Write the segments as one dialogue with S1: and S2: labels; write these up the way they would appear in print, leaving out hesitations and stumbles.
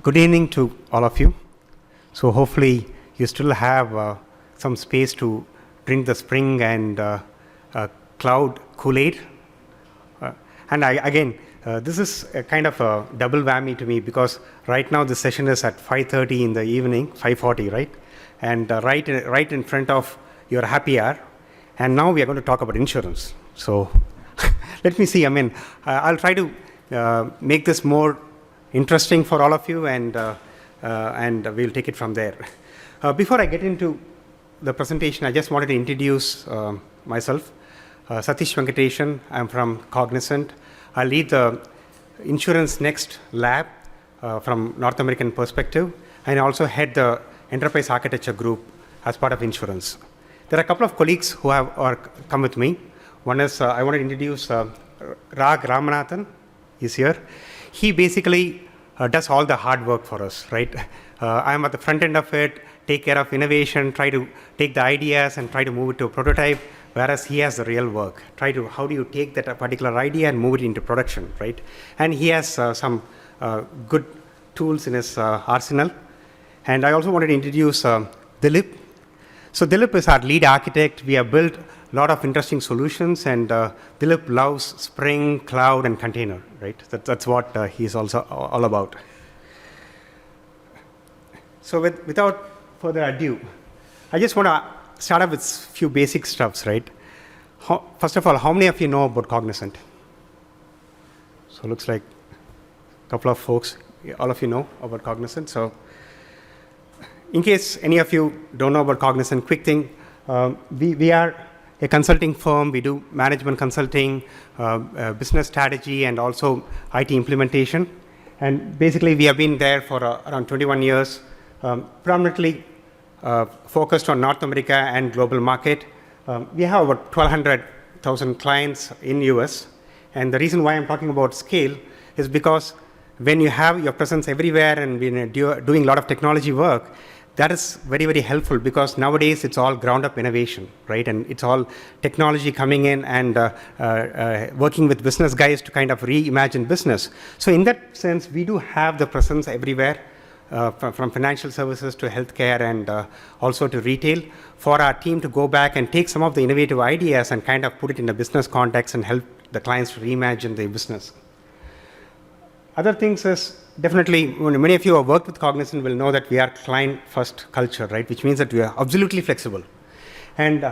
S1: Good evening to all of you. So hopefully you still have some space to drink the spring and cloud Kool-Aid. This is a kind of a double whammy to me because right now the session is at 5:30 in the evening, 5:40, right? And right in front of your happy hour. And now we are going to talk about insurance. So let me see. I'll try to make this more interesting for all of you, and we'll take it from there. Before I get into the presentation, I just wanted to introduce myself. Satish Venkatesan. I'm from Cognizant. I lead the Insurance Next Lab from North American perspective, and I also head the Enterprise Architecture Group as part of insurance. There are a couple of colleagues who have come with me. One is, I want to introduce Ramanathan. He's here. He basically does all the hard work for us, right? I'm at the front end of it, take care of innovation, try to take the ideas and try to move it to a prototype, whereas he has the real work. How do you take that particular idea and move it into production, right? And he has some good tools in his arsenal. And I also wanted to introduce Dilip. So Dilip is our lead architect. We have built a lot of interesting solutions, and Dilip loves Spring, Cloud, and Container, right? That's what he's also all about. So without further ado, I just want to start off with a few basic stuffs, right? First of all, how many of you know about Cognizant? So it looks like a couple of folks, all of you know about Cognizant. So in case any of you don't know about Cognizant, quick thing, we are a consulting firm. We do management consulting, business strategy, and also IT implementation. And basically, we have been there for around 21 years, predominantly focused on North America and global market. We have about 1,200,000 clients in US. And the reason why I'm talking about scale is because when you have your presence everywhere and when you're doing a lot of technology work, that is very, very helpful because nowadays it's all ground up innovation, right? And it's all technology coming in and working with business guys to kind of reimagine business. So in that sense, we do have the presence everywhere, from financial services to healthcare and also to retail, for our team to go back and take some of the innovative ideas and kind of put it in a business context and help the clients to reimagine their business. Other things is, definitely, many of you who have worked with Cognizant will know that we are client-first culture, right? Which means that we are absolutely flexible. And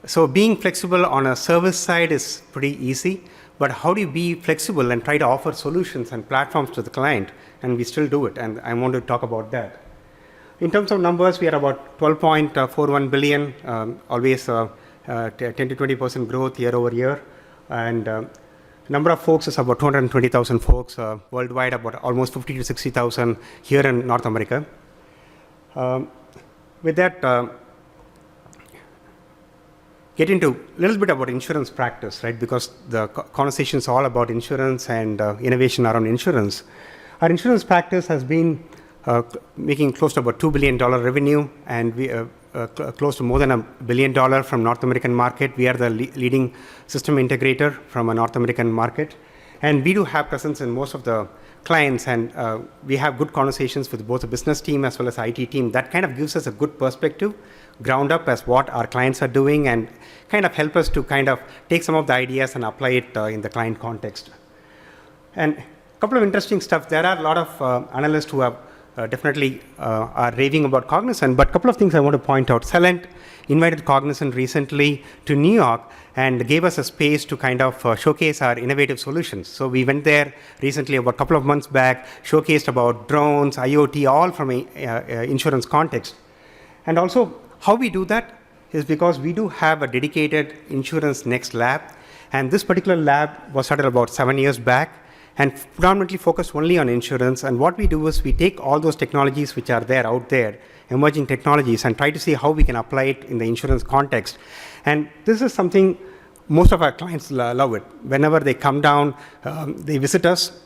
S1: so being flexible on a service side is pretty easy, but how do you be flexible and try to offer solutions and platforms to the client? And we still do it, and I want to talk about that. In terms of numbers, we are about 12.41 billion, always 10 to 20% growth year over year. And number of folks is about 220,000 folks worldwide, about almost 50 to 60,000 here in North America. With that, get into a little bit about insurance practice, right? Because the conversation is all about insurance and innovation around insurance. Our insurance practice has been making close to about $2 billion revenue, and we close to more than $1 billion from North American market. We are the leading system integrator from a North American market. And we do have presence in most of the clients, and we have good conversations with both the business team as well as IT team. That kind of gives us a good perspective, ground up as what our clients are doing, and kind of help us to kind of take some of the ideas and apply it in the client context. And a couple of interesting stuff. There are a lot of analysts who have definitely are raving about Cognizant, but a couple of things I want to point out. Celent invited Cognizant recently to New York and gave us a space to kind of showcase our innovative solutions. So we went there recently, about a couple of months back, showcased about drones, IoT, all from an insurance context. And also, how we do that is because we do have a dedicated Insurance Next Lab, and this particular lab was started about 7 years back, and predominantly focused only on insurance. And what we do is we take all those technologies which are there out there, emerging technologies, and try to see how we can apply it in the insurance context. And this is something most of our clients love it. Whenever they come down, they visit us,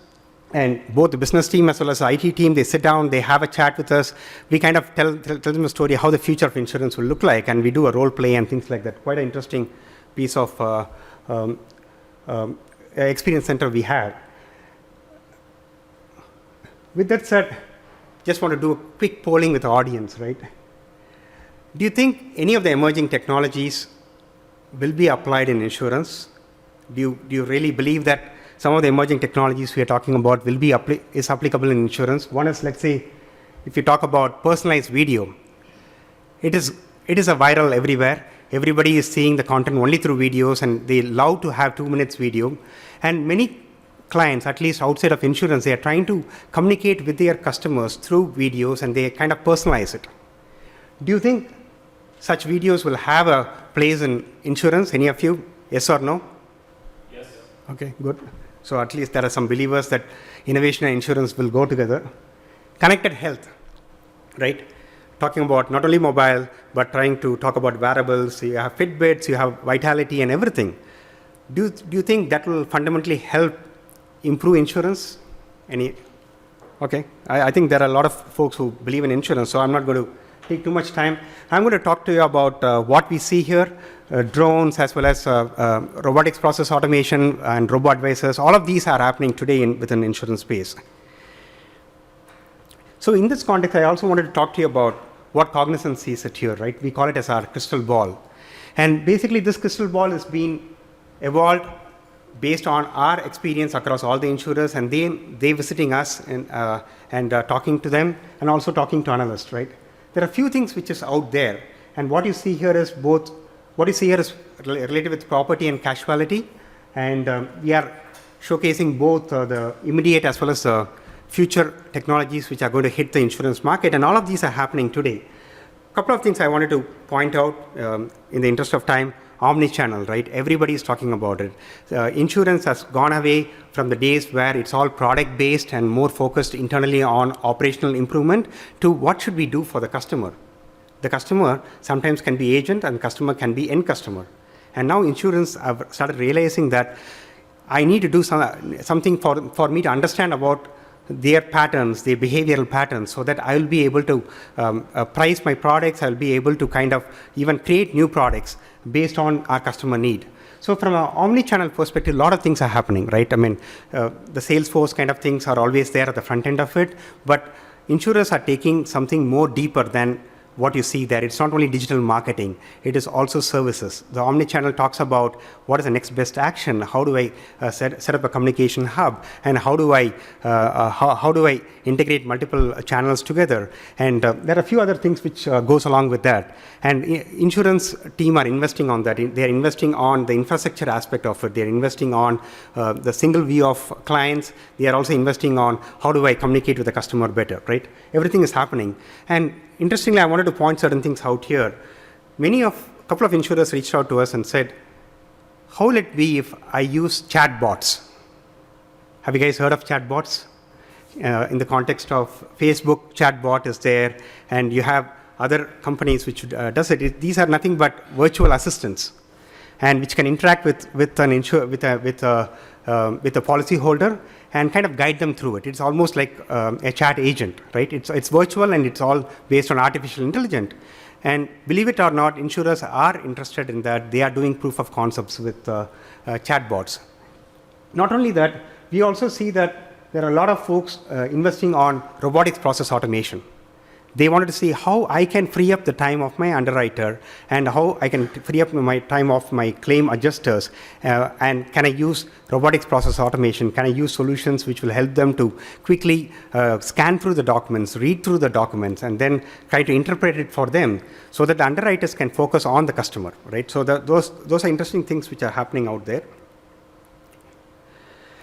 S1: and both the business team as well as the IT team, they sit down, they have a chat with us. We kind of tell them a story how the future of insurance will look like, and we do a role play and things like that. Quite an interesting piece of experience center we have. with that said, just want to do a quick polling with the audience, right? Do you think any of the emerging technologies will be applied in insurance? Do you really believe that some of the emerging technologies we are talking about will be is applicable in insurance? One is, let's say, if you talk about personalized video, it is a viral everywhere. Everybody is seeing the content only through videos, and they love to have 2 minutes video. And many clients, at least outside of insurance, they are trying to communicate with their customers through videos, and they kind of personalize it. Do you think such videos will have a place in insurance? Any of you? Yes or no?
S2: Yes.
S1: Okay, good. So at least there are some believers that innovation and insurance will go together. Connected health, right? Talking about not only mobile, but trying to talk about wearables. You have Fitbits, you have Vitality and everything. Do you think that will fundamentally help improve insurance? Okay, I think there are a lot of folks who believe in insurance, so I'm not going to take too much time. I'm going to talk to you about what we see here, drones as well as robotics process automation and robo-advisors. All of these are happening today within insurance space. So in this context, I also wanted to talk to you about what Cognizant sees it here, right? We call it as our crystal ball. And basically, this crystal ball is being evolved based on our experience across all the insurers, and they visiting us and talking to them, and also talking to analysts, right? There are a few things which is out there, and what you see here is related with property and casualty, and we are showcasing both the immediate as well as future technologies which are going to hit the insurance market, and all of these are happening today. A couple of things I wanted to point out in the interest of time. Omni-channel, right? Everybody is talking about it. Insurance has gone away from the days where it's all product-based and more focused internally on operational improvement to what should we do for the customer. The customer sometimes can be agent and customer can be end customer. And now insurance have started realizing that I need to do something for me to understand about their patterns, their behavioral patterns, so that I will be able to price my products. I'll be able to kind of even create new products based on our customer need. So from an omni-channel perspective, a lot of things are happening, right? I mean, the Salesforce kind of things are always there at the front end of it, but insurers are taking something more deeper than what you see there. It's not only digital marketing, it is also services. The omni-channel talks about what is the next best action, how do I set up a communication hub, and how do I integrate multiple channels together. And there are a few other things which goes along with that. And insurance team are investing on that. They are investing on the infrastructure aspect of it. They are investing on the single view of clients. They are also investing on how do I communicate with the customer better, right? Everything is happening. And interestingly, I wanted to point certain things out here. A couple of insurers reached out to us and said, how will it be if I use chatbots? Have you guys heard of chatbots? In the context of Facebook, chatbot is there, and you have other companies which does it. These are nothing but virtual assistants, and which can interact with a policyholder and kind of guide them through it. It's almost like a chat agent, right? It's virtual and it's all based on artificial intelligence. And believe it or not, insurers are interested in that. They are doing proof of concepts with chatbots. Not only that, we also see that there are a lot of folks investing on robotics process automation. They wanted to see how I can free up the time of my underwriter and how I can free up my time of my claim adjusters, and can I use robotics process automation? Can I use solutions which will help them to quickly scan through the documents, read through the documents, and then try to interpret it for them so that the underwriters can focus on the customer, right? So those are interesting things which are happening out there.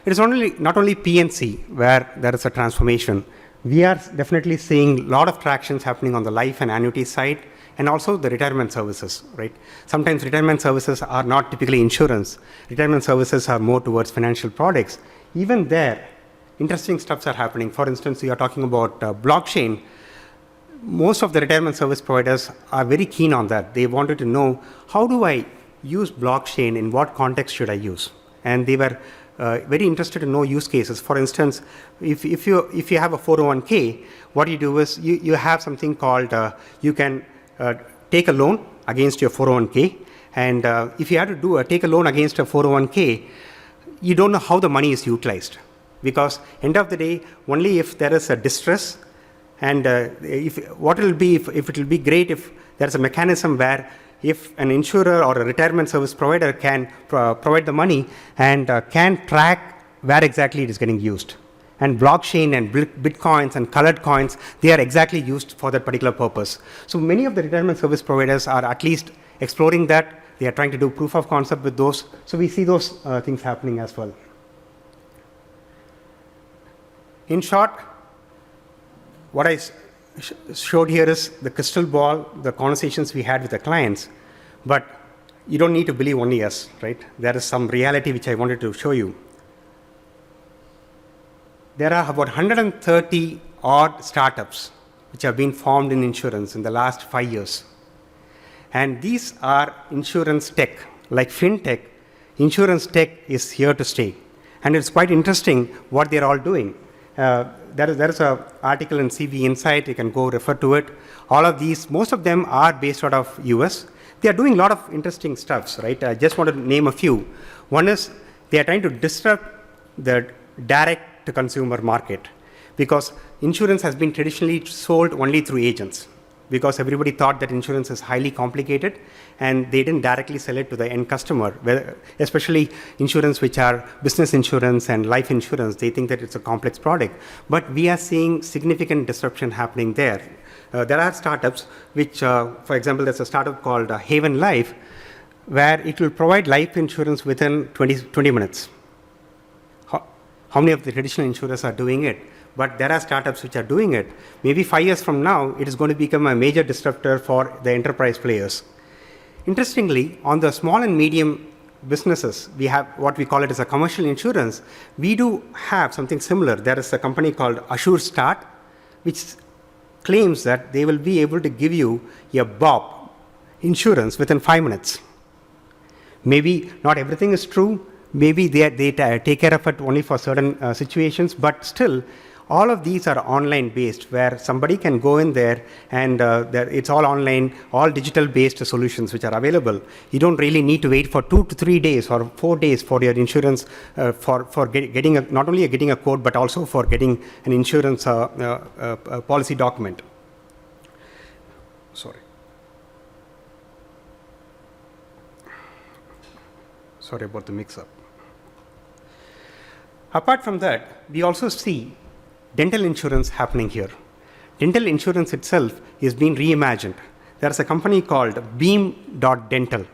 S1: It is not only P&C where there is a transformation. We are definitely seeing a lot of tractions happening on the life and annuity side, and also the retirement services, right? Sometimes retirement services are not typically insurance. Retirement services are more towards financial products. Even there, interesting stuffs are happening. For instance, we are talking about blockchain. Most of the retirement service providers are very keen on that. They wanted to know, how do I use blockchain? In what context should I use? And they were very interested to know use cases. For instance, if you have a 401k, what you do is you have something called, you can take a loan against your 401k, and if you have to take a loan against a 401k, you don't know how the money is utilized. Because end of the day, only if there is a distress, and what it will be if it will be great if there's a mechanism where if an insurer or a retirement service provider can provide the money and can track where exactly it is getting used. And blockchain and bitcoins and colored coins, they are exactly used for that particular purpose. So many of the retirement service providers are at least exploring that. They are trying to do proof of concept with those. So we see those things happening as well. In short, what I showed here is the crystal ball, the conversations we had with the clients, but you don't need to believe only us, right? There is some reality which I wanted to show you. There are about 130 odd startups which have been formed in insurance in the last 5 years. And these are insurance tech, like fintech. Insurance tech is here to stay. And it's quite interesting what they're all doing. There is an article in CV Insight, you can go refer to it. All of these, most of them are based out of US. They are doing a lot of interesting stuffs, right? I just want to name a few. One is they are trying to disrupt the direct to consumer market, because insurance has been traditionally sold only through agents, because everybody thought that insurance is highly complicated and they didn't directly sell it to the end customer, especially insurance which are business insurance and life insurance. They think that it's a complex product. But we are seeing significant disruption happening there. There are startups which, for example, there's a startup called Haven Life, where it will provide life insurance within 20 minutes. How many of the traditional insurers are doing it? But there are startups which are doing it. Maybe 5 years from now, it is going to become a major disruptor for the enterprise players. Interestingly, on the small and medium businesses, we have what we call it as a commercial insurance. We do have something similar. There is a company called Assure Start, which claims that they will be able to give you a BOP insurance within 5 minutes. Maybe not everything is true. Maybe they take care of it only for certain situations, but still, all of these are online based, where somebody can go in there and it's all online, all digital based solutions which are available. You don't really need to wait for 2 to 3 days or 4 days for your insurance for getting not only getting a quote, but also for getting an insurance policy document. Sorry about the mix-up. Apart from that, we also see dental insurance happening here. Dental insurance itself is being reimagined. There's a company called Beam.Dental.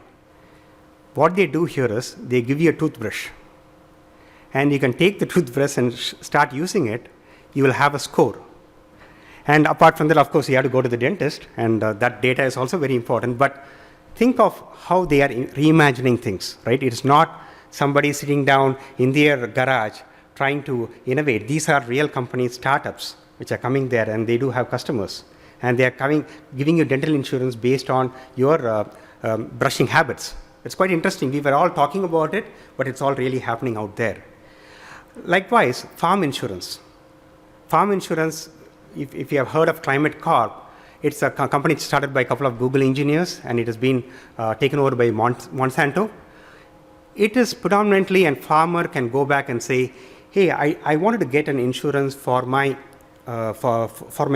S1: What they do here is they give you a toothbrush, and you can take the toothbrush and start using it. You will have a score. And apart from that, of course, you have to go to the dentist, and that data is also very important. But think of how they are reimagining things, right? It's not somebody sitting down in their garage trying to innovate. These are real companies, startups, which are coming there, and they do have customers. And they are giving you dental insurance based on your brushing habits. It's quite interesting. We were all talking about it, but it's all really happening out there. Likewise, farm insurance. Farm insurance, if you have heard of Climate Corp, it's a company started by a couple of Google engineers, and it has been taken over by Monsanto. It is predominantly, and farmer can go back and say, hey, I wanted to get an insurance for my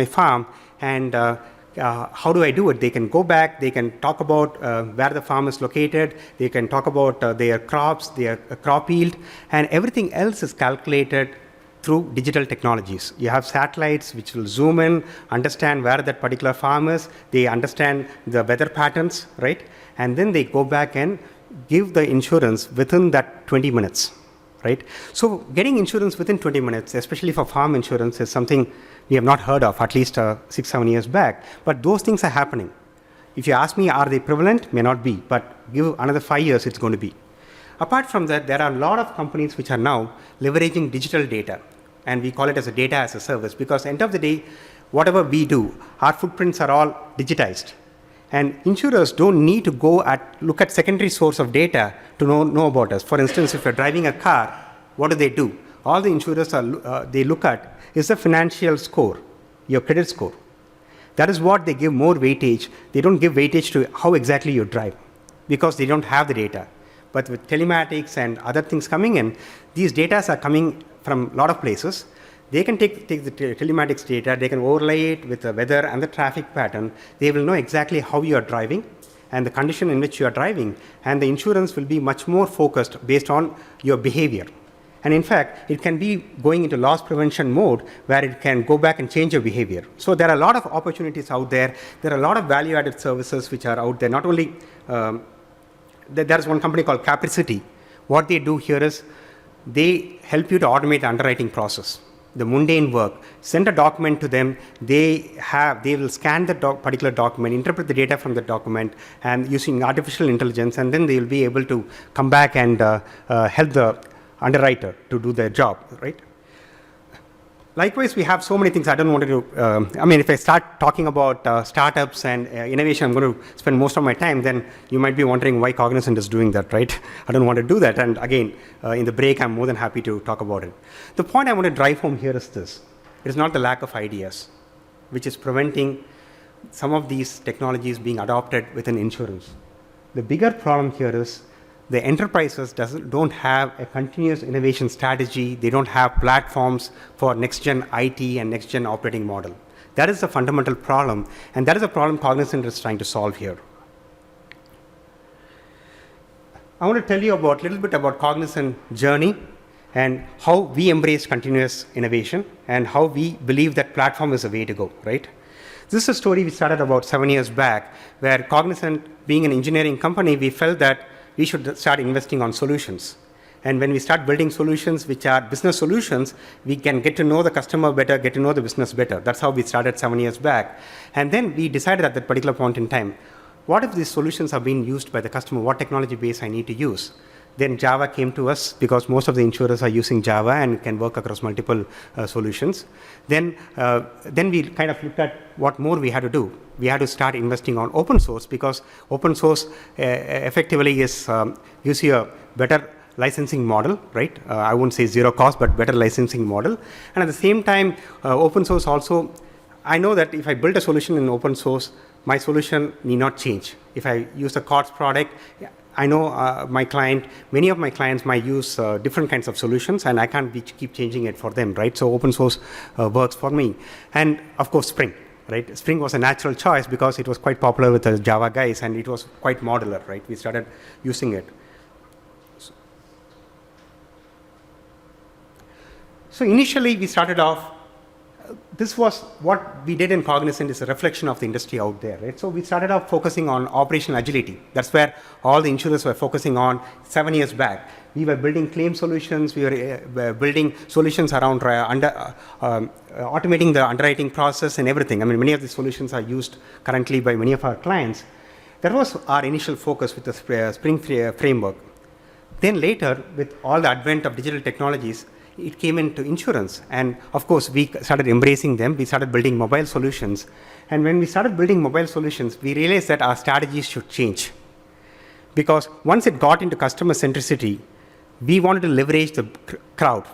S1: farm, and how do I do it? They can go back, they can talk about where the farm is located, they can talk about their crops, their crop yield, and everything else is calculated through digital technologies. You have satellites which will zoom in, understand where that particular farm is, they understand the weather patterns, right? And then they go back and give the insurance within that 20 minutes, right? So getting insurance within 20 minutes, especially for farm insurance, is something we have not heard of, at least 6-7 years back. But those things are happening. If you ask me, are they prevalent? May not be, but give another 5 years, it's going to be. Apart from that, there are a lot of companies which are now leveraging digital data, and we call it as a data as a service, because end of the day, whatever we do, our footprints are all digitized. And insurers don't need to look at secondary source of data to know about us. For instance, if you're driving a car, what do? All the insurers they look at is the financial score, your credit score. That is what they give more weightage. They don't give weightage to how exactly you drive, because they don't have the data. But with telematics and other things coming in, these data are coming from a lot of places. They can take the telematics data, they can overlay it with the weather and the traffic pattern. They will know exactly how you are driving and the condition in which you are driving, and the insurance will be much more focused based on your behavior. And in fact, it can be going into loss prevention mode where it can go back and change your behavior. So there are a lot of opportunities out there. There are a lot of value-added services which are out there. Not only, there's one company called Capricity. What they do here is they help you to automate the underwriting process, the mundane work. Send a document to them. They will scan the particular document, interpret the data from the document, and using artificial intelligence, and then they will be able to come back and help the underwriter to do their job, right? Likewise, we have so many things. I don't want to, if I start talking about startups and innovation, I'm going to spend most of my time, then you might be wondering why Cognizant is doing that, right? I don't want to do that. And again, in the break, I'm more than happy to talk about it. The point I want to drive home here is this. It is not the lack of ideas, which is preventing some of these technologies being adopted within insurance. The bigger problem here is the enterprises don't have a continuous innovation strategy. They don't have platforms for next-gen IT and next-gen operating model. That is the fundamental problem, and that is a problem Cognizant is trying to solve here. I want to tell you a little bit about Cognizant journey and how we embrace continuous innovation and how we believe that platform is the way to go, right? This is a story we started about 7 years back, where Cognizant, being an engineering company, we felt that we should start investing on solutions. And when we start building solutions which are business solutions, we can get to know the customer better, get to know the business better. That's how we started 7 years back. And then we decided at that particular point in time, what if these solutions are being used by the customer? What technology base I need to use? Then Java came to us because most of the insurers are using Java and can work across multiple solutions. Then we kind of looked at what more we had to do. We had to start investing on open source because open source effectively gives you a better licensing model, right? I wouldn't say zero cost, but better licensing model. And at the same time, open source also, I know that if I build a solution in open source, my solution need not change. If I use a COTS product, I know many of my clients might use different kinds of solutions, and I can't keep changing it for them, right? So open source works for me. And of course, Spring, right? Spring was a natural choice because it was quite popular with the Java guys, and it was quite modular, right? We started using it. So initially, we started off, this was what we did in Cognizant is a reflection of the industry out there, right? So we started off focusing on operational agility. That's where all the insurers were focusing on 7 years back. We were building claim solutions. We were building solutions around automating the underwriting process and everything. I mean, many of the solutions are used currently by many of our clients. That was our initial focus with the Spring framework. Then later, with all the advent of digital technologies, it came into insurance. And of course, we started embracing them. We started building mobile solutions. And when we started building mobile solutions, we realized that our strategies should change. Because once it got into customer centricity, we wanted to leverage the crowd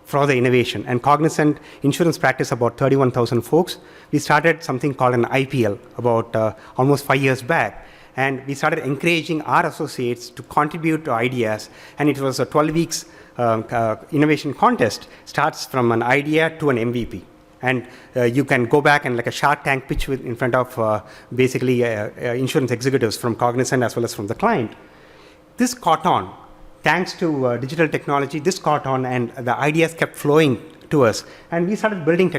S1: for the innovation. And Cognizant insurance practice about 31,000 folks. We started something called an IPL about almost 5 years back. And we started encouraging our associates to contribute to ideas. And it was a 12 weeks innovation contest, starts from an idea to an MVP. And you can go back and like a Shark Tank pitch in front of basically insurance executives from Cognizant as well as from the client. This caught on. Thanks to digital technology, this caught on, and the ideas kept flowing to us. And we started building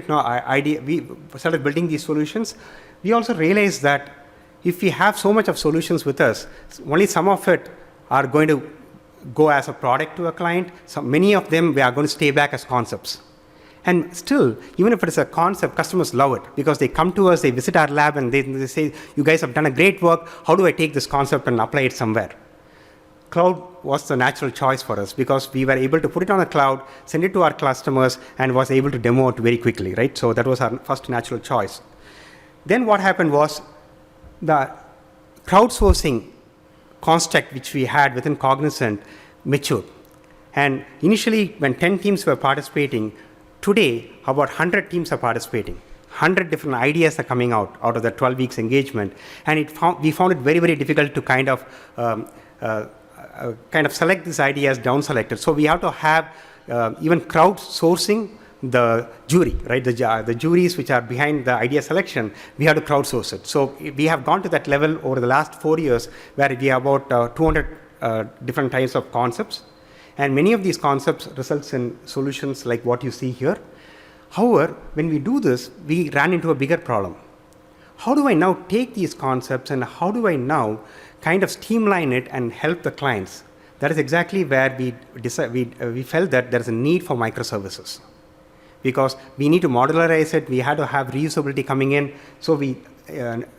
S1: these solutions. We also realized that if we have so much of solutions with us, only some of it are going to go as a product to a client. So many of them, we are going to stay back as concepts. And still, even if it is a concept, customers love it because they come to us, they visit our lab, and they say, you guys have done a great work. How do I take this concept and apply it somewhere? Cloud was the natural choice for us because we were able to put it on the cloud, send it to our customers, and was able to demo it very quickly, right? So that was our first natural choice. Then what happened was the crowdsourcing construct which we had within Cognizant matured. And initially, when 10 teams were participating, today, about 100 teams are participating. 100 different ideas are coming out of the 12 weeks engagement. And we found it very, very difficult to kind of select these ideas down selected. So we have to have even crowdsourcing the jury, right? The juries which are behind the idea selection, we have to crowdsource it. So we have gone to that level over the last 4 years, where we have about 200 different types of concepts, and many of these concepts results in solutions like what you see here. However, when we do this, we ran into a bigger problem. How do I now take these concepts and how do I now kind of streamline it and help the clients? That is exactly where we felt that there is a need for microservices, because we need to modularize it. We had to have reusability coming in. So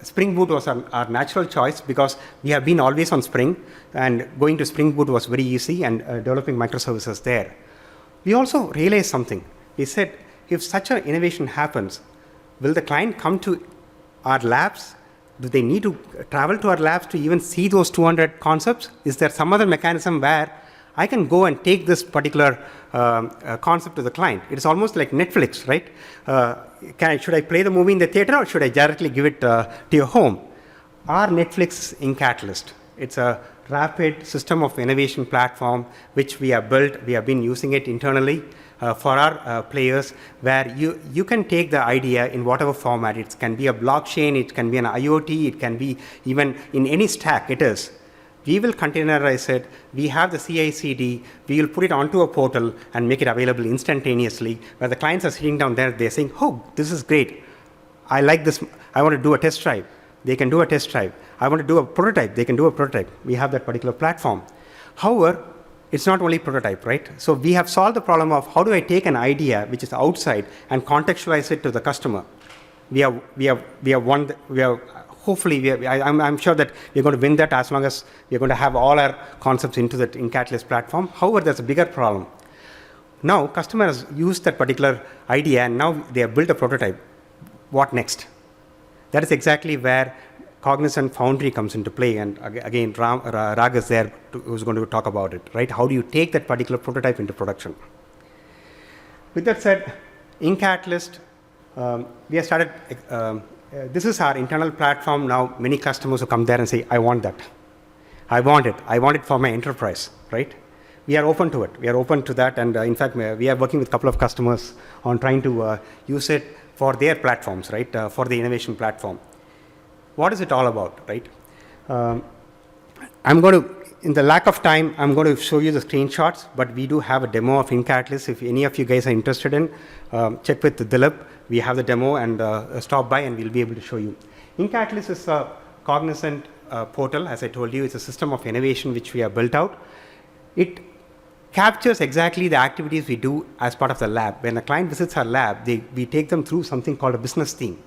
S1: Spring Boot was our natural choice, because we have been always on Spring, and going to Spring Boot was very easy, and developing microservices there. We also realized something. We said, if such an innovation happens, will the client come to our labs? Do they need to travel to our labs to even see those 200 concepts? Is there some other mechanism where I can go and take this particular concept to the client? It's almost like Netflix, right? Should I play the movie in the theater, or should I directly give it to your home? Our Netflix INCatalyst, it's a rapid system of innovation platform which we have built. We have been using it internally for our players, where you can take the idea in whatever format. It can be a blockchain, it can be an IoT, it can be even in any stack it is. We will containerize it. We have the CI/CD. We will put it onto a portal and make it available instantaneously, where the clients are sitting down there, they're saying, oh, this is great. I like this. I want to do a test drive. They can do a test drive. I want to do a prototype. They can do a prototype. We have that particular platform. However, it's not only prototype, right? So we have solved the problem of how do I take an idea which is outside and contextualize it to the customer. I'm sure that we're going to win that, as long as we're going to have all our concepts into that INCatalyst platform. However, there's a bigger problem. Now, customer has used that particular idea, and now they have built a prototype. What next? That is exactly where Cognizant Foundry comes into play, and again, Rag is there who's going to talk about it, right? How do you take that particular prototype into production? With that said, INCatalyst, we have started, this is our internal platform. Now, many customers who come there and say, I want that. I want it for my enterprise, right? We are open to it. We are open to that, and in fact, we are working with a couple of customers on trying to use it for their platforms, right? For the innovation platform. What is it all about, right? I'm going to, in the lack of time, I'm going to show you the screenshots, but we do have a demo of INCatalyst. If any of you guys are interested in, check with Dilip. We have the demo, and stop by and we'll be able to show you. INCatalyst is a Cognizant portal. As I told you, it's a system of innovation which we have built out. It captures exactly the activities we do as part of the lab. When a client visits our lab, we take them through something called a business theme,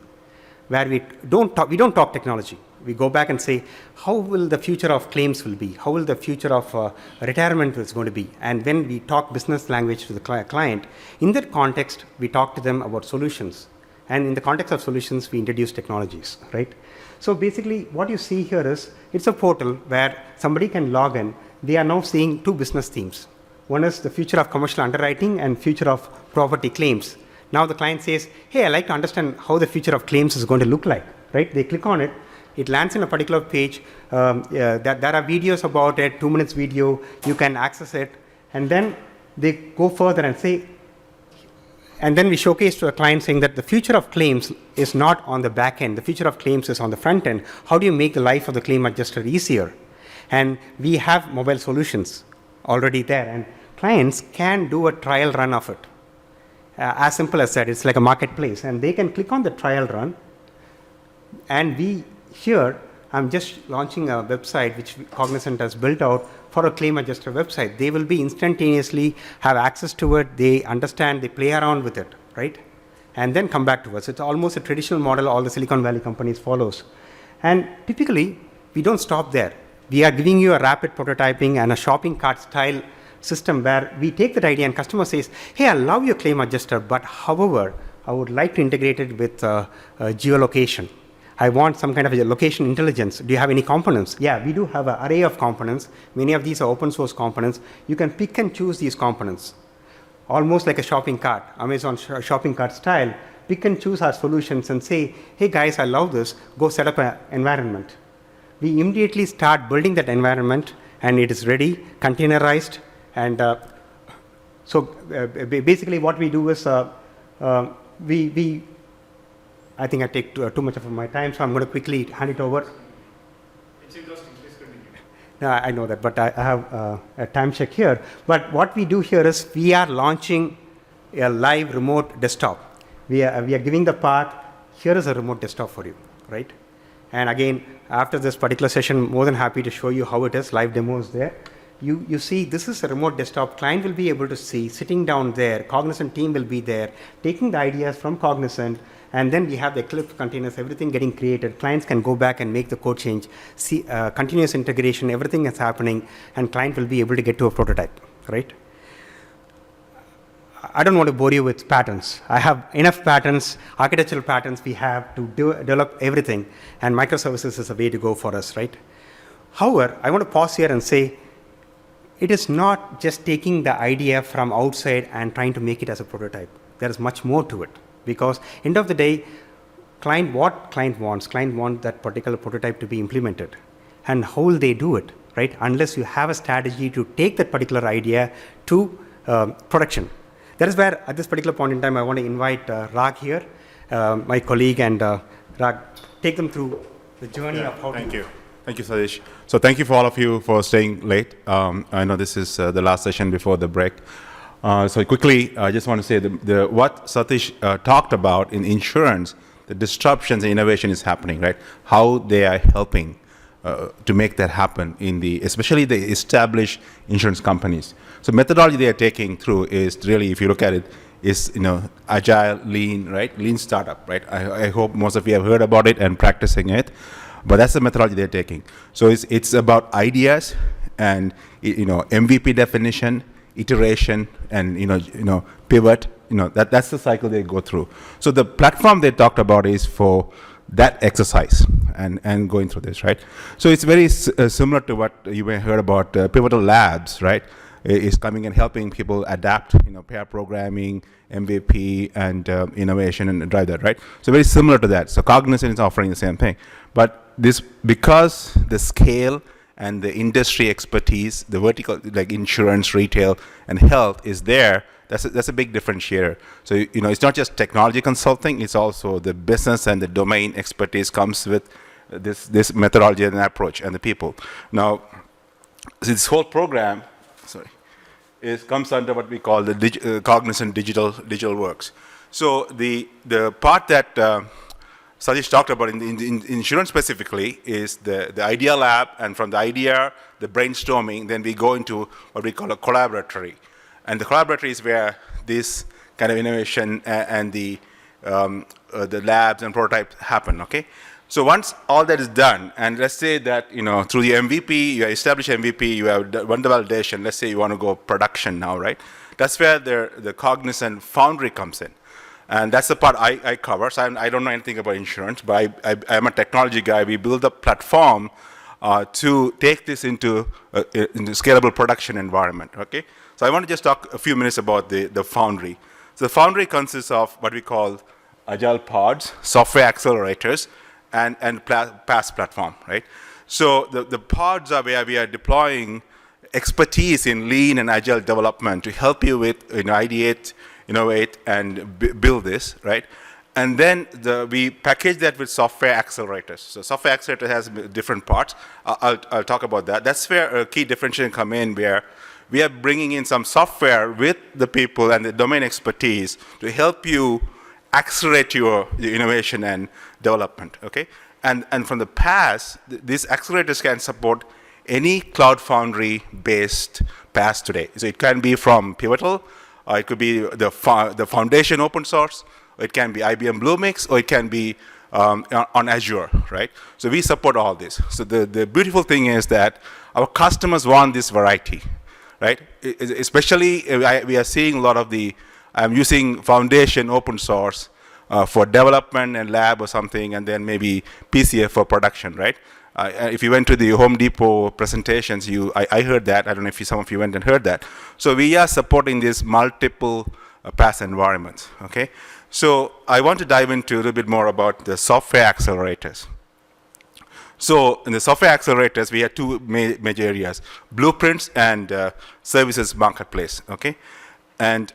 S1: where we don't talk technology. We go back and say, how will the future of claims will be? How will the future of retirement is going to be? And when we talk business language to the client, in that context, we talk to them about solutions. And in the context of solutions, we introduce technologies, right? So basically, what you see here is, it's a portal where somebody can log in. They are now seeing two business themes. One is the future of commercial underwriting and future of property claims. Now the client says, hey, I'd like to understand how the future of claims is going to look like, right? They click on it. It lands in a particular page. There are videos about it, 2 minutes video. You can access it. And then they go further and say, and then we showcase to a client saying that the future of claims is not on the back end. The future of claims is on the front end. How do you make the life of the claim adjuster easier? And we have mobile solutions already there. And clients can do a trial run of it. As simple as that. It's like a marketplace. And they can click on the trial run. And here, I'm just launching a website which Cognizant has built out for a claim adjuster website. They will be instantaneously have access to it. They understand, they play around with it, right? And then come back to us. It's almost a traditional model all the Silicon Valley companies follows. And typically, we don't stop there. We are giving you a rapid prototyping and a shopping cart style system where we take that idea and customer says, hey, I love your claim adjuster, but however, I would like to integrate it with geolocation. I want some kind of a location intelligence. Do you have any components? Yeah, we do have an array of components. Many of these are open source components. You can pick and choose these components, almost like a shopping cart, Amazon shopping cart style. Pick and choose our solutions and say, hey guys, I love this. Go set up an environment. We immediately start building that environment, and it is ready, containerized, and So basically what we do is, we I think I take too much of my time, so I'm going to quickly hand it over.
S2: It's interesting, please continue.
S1: No, I know that, but I have a time check here. But what we do here is we are launching a live remote desktop. We are giving the path, here is a remote desktop for you, right? And again, after this particular session, more than happy to show you how it is, live demos there. You see, this is a remote desktop. Client will be able to see, sitting down there, Cognizant team will be there, taking the ideas from Cognizant, and then we have the Eclipse containers, everything getting created. Clients can go back and make the code change, see continuous integration, everything is happening, and client will be able to get to a prototype, right? I don't want to bore you with patterns. I have enough patterns, architectural patterns we have to develop everything, and microservices is a way to go for us, right? However, I want to pause here and say, it is not just taking the idea from outside and trying to make it as a prototype. There is much more to it, because end of the day, what client wants that particular prototype to be implemented, and how will they do it, right? Unless you have a strategy to take that particular idea to production. That is where, at this particular point in time, I want to invite Rag here, my colleague, and Rag, take them through the journey of how
S3: Thank you. Thank you, Satish. So thank you for all of you for staying late. I know this is the last session before the break. So quickly, I just want to say what Satish talked about in insurance, the disruptions and innovation is happening, right? How they are helping to make that happen especially the established insurance companies. So methodology they are taking through is really, if you look at it, is agile, lean, right? Lean startup, right? I hope most of you have heard about it and practicing it. But that's the methodology they're taking. So it's about ideas and MVP definition, iteration, and pivot. That's the cycle they go through. So the platform they talked about is for that exercise and going through this, right? So it's very similar to what you may have heard about Pivotal Labs, right? Is coming and helping people adapt, pair programming, MVP, and innovation, and drive that, right? So very similar to that. So Cognizant is offering the same thing, but because the scale and the industry expertise, the vertical, like insurance, retail, and health is there. That's a big differentiator. So it's not just technology consulting; it's also the business and the domain expertise comes with this methodology and approach and the people. Now, this whole program, comes under what we call the Cognizant Digital Works. So the part that Satish talked about in insurance specifically is the idea lab, and from the idea, the brainstorming, then we go into what we call a collaboratory. And the collaboratory is where this kind of innovation and the labs and prototypes happen, okay? So once all that is done, and let's say that, through the MVP, you establish MVP, you have one validation, let's say you want to go production now, right? That's where the Cognizant Foundry comes in. And that's the part I cover. So I don't know anything about insurance, but I'm a technology guy. We build a platform to take this into scalable production environment, okay? So I want to just talk a few minutes about the Foundry. So the Foundry consists of what we call Agile pods, software accelerators, and PaaS platform, right? So the pods are where we are deploying expertise in lean and agile development to help you with ideate, innovate, and build this, right? And then we package that with software accelerators. So software accelerator has different parts. I'll talk about that. That's where a key differentiation come in, where we are bringing in some software with the people and the domain expertise to help you accelerate your innovation and development, okay? And from the past, these accelerators can support any Cloud Foundry-based PaaS today. So it can be from Pivotal, or it could be the foundation open source, or it can be IBM Bluemix, or it can be on Azure, right? So we support all this. So the beautiful thing is that our customers want this variety, right? Especially, we are seeing a lot of I'm using foundation open source for development and lab or something, and then maybe PCF for production, right? If you went to the Home Depot presentations, I heard that. I don't know if some of you went and heard that. So we are supporting these multiple PaaS environments, okay? So I want to dive into a little bit more about the software accelerators. So in the software accelerators, we have two major areas, blueprints and services marketplace, okay? and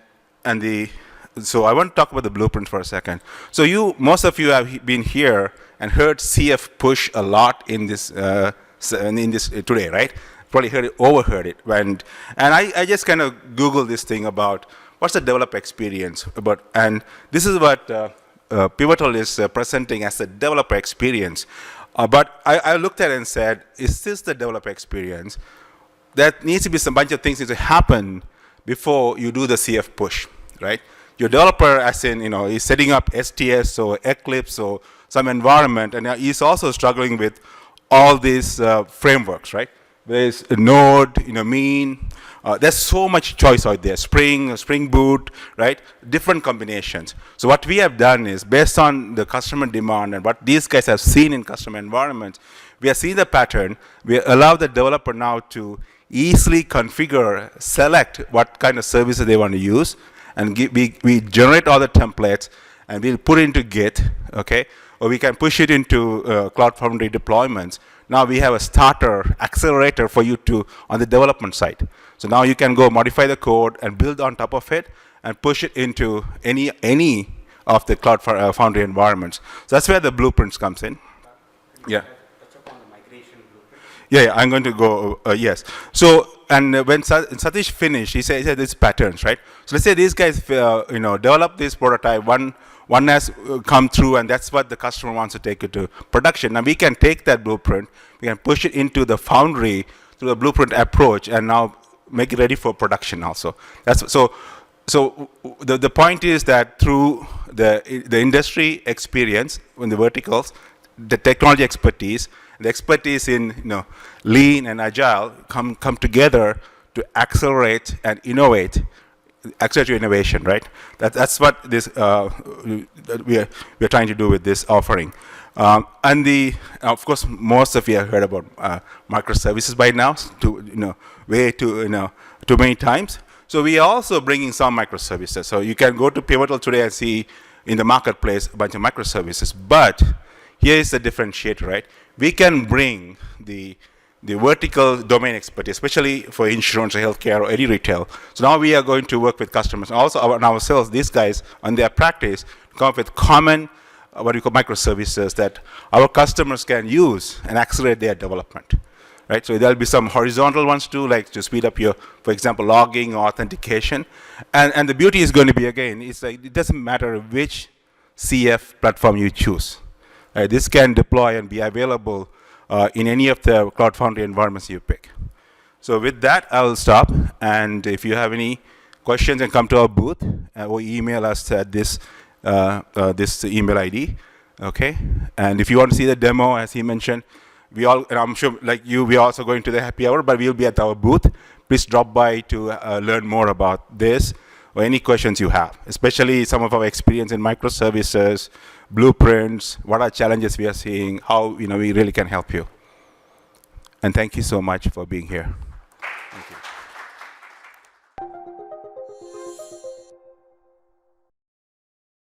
S3: so I want to talk about the blueprint for a second. So most of you have been here and heard CF push a lot in this today, right? Probably overheard it, and I just kind of Googled this thing about what's the developer experience about, and this is what Pivotal is presenting as the developer experience. But I looked at it and said, is this the developer experience? There needs to be some bunch of things that need to happen before you do the CF push, right? Your developer, as in, is setting up STS or Eclipse or some environment, and he's also struggling with all these frameworks, right? There's a Node, Mean. There's so much choice out there. Spring Boot, right? Different combinations. So what we have done is, based on the customer demand and what these guys have seen in customer environments, we have seen the pattern. We allow the developer now to easily configure, select what kind of services they want to use, and we generate all the templates, and we'll put it into Git, okay? Or we can push it into Cloud Foundry deployments. Now we have a starter accelerator for you on the development side. So now you can go modify the code and build on top of it and push it into any of the Cloud Foundry environments. So that's where the blueprints comes in. Yeah. Yeah, I'm going to go, yes. So, and when Satish finished, he said these patterns, right? So let's say these guys, develop this prototype, one has come through, and that's what the customer wants to take it to production. Now we can take that blueprint, we can push it into the Foundry through the blueprint approach, and now make it ready for production also. So the point is that through the industry experience in the verticals, the technology expertise, the expertise in lean and agile come together to accelerate and innovate. Accelerate your innovation, right? That's what this we're trying to do with this offering. And of course, most of you have heard about microservices by now, too many times. So we are also bringing some microservices. So you can go to Pivotal today and see in the marketplace a bunch of microservices. But here is the differentiator, right? We can bring the vertical domain expertise, especially for insurance or healthcare or any retail. So now we are going to work with customers. Also on ourselves, these guys, on their practice, come up with common, what we call microservices that our customers can use and accelerate their development, right? So there'll be some horizontal ones too, like to speed up your, for example, logging or authentication. And the beauty is going to be, again, it's like it doesn't matter which CF platform you choose. This can deploy and be available in any of the Cloud Foundry environments you pick. So with that, I will stop. And if you have any questions, then come to our booth or email us at this email ID. Okay. And if you want to see the demo, as he mentioned, and I'm sure like you, we are also going to the happy hour, but we'll be at our booth. Please drop by to learn more about this or any questions you have, especially some of our experience in microservices, blueprints, what are challenges we are seeing, how we really can help you. And thank you so much for being here.